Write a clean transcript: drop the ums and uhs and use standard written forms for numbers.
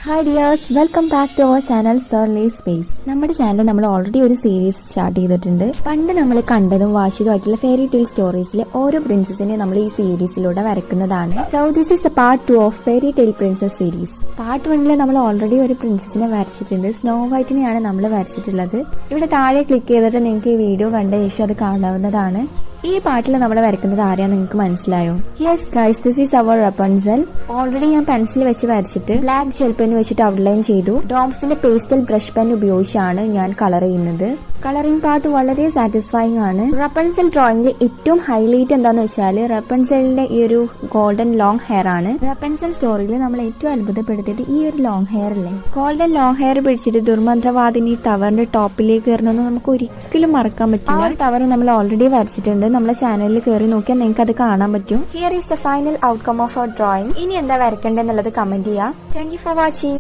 Hi dears, welcome back to our channel surly space. നമ്മുടെ ചാനൽ നമ്മൾ ഓൾറെഡി ഒരു സീരീസ് സ്റ്റാർട്ട് ചെയ്തിട്ടുണ്ട്. പണ്ട് നമ്മൾ കണ്ടതും വാശിയതുമായിട്ടുള്ള ഫെയറി ടെയിൽ സ്റ്റോറീസിലെ ഓരോ പ്രിൻസസിനെ നമ്മൾ ഈ സീരീസിലൂടെ വരയ്ക്കുന്നതാണ്. So this is a part 2 of fairy tale princess series. Part 1 നമ്മൾ ഓൾറെഡി ഒരു പ്രിൻസസിനെ വരച്ചിട്ടുണ്ട്. സ്നോ വൈറ്റിനെയാണ് നമ്മൾ വരച്ചിട്ടുള്ളത്. ഇവിടെ താഴെ ക്ലിക്ക് ചെയ്തിട്ട് നിങ്ങൾക്ക് ഈ വീഡിയോ കണ്ട ശേഷം അത് കാണാവുന്നതാണ്. ഈ പാട്ടിൽ നമ്മൾ വരയ്ക്കുന്നത് ആരെയാ നിങ്ങൾക്ക് മനസ്സിലായോ? Yes guys, this is our Rapunzel. Already ഞാൻ പെൻസിൽ വെച്ച് വരച്ചിട്ട് ബ്ലാക്ക് ജെൽ പെൻ വെച്ചിട്ട് ഔട്ട്ലൈൻ ചെയ്തു. ഡോംസിന്റെ പേസ്റ്റൽ ബ്രഷ് പെൻ ഉപയോഗിച്ചാണ് ഞാൻ കളർ ചെയ്യുന്നത്. കളറിംഗ് പാർട്ട് വളരെ സാറ്റിസ്ഫൈങ് ആണ്. റപ്പൻസൽ ഡ്രോയിങ്ങിൽ ഏറ്റവും ഹൈലൈറ്റ് എന്താന്ന് വെച്ചാൽ റപ്പൻസലിന്റെ ഈ ഒരു ഗോൾഡൻ ലോങ് ഹെയർ ആണ്. റപ്പൻസൽ സ്റ്റോറിയിൽ നമ്മൾ ഏറ്റവും അത്ഭുതപ്പെടുത്തിയത് ഈ ഒരു ലോങ് ഹെയർ അല്ലേ. ഗോൾഡൻ ലോങ് ഹെയർ പിടിച്ചിട്ട് ദുർമന്ത്രവാദിനി ടവറിന്റെ ടോപ്പിലേക്ക് കയറണമെന്ന് നമുക്ക് ഒരിക്കലും മറക്കാൻ പറ്റില്ല. ആ ഒരു ടവർ നമ്മൾ ഓൾറെഡി വരച്ചിട്ടുണ്ട്. നമ്മുടെ ചാനലിൽ കയറി നോക്കിയാൽ നിങ്ങൾക്ക് അത് കാണാൻ പറ്റും. Here is the final outcome of our drawing. ഇനി എന്താ വരയ്ക്കേണ്ടതെന്നുള്ളത് കമന്റ് ചെയ്യാം. Thank you for watching.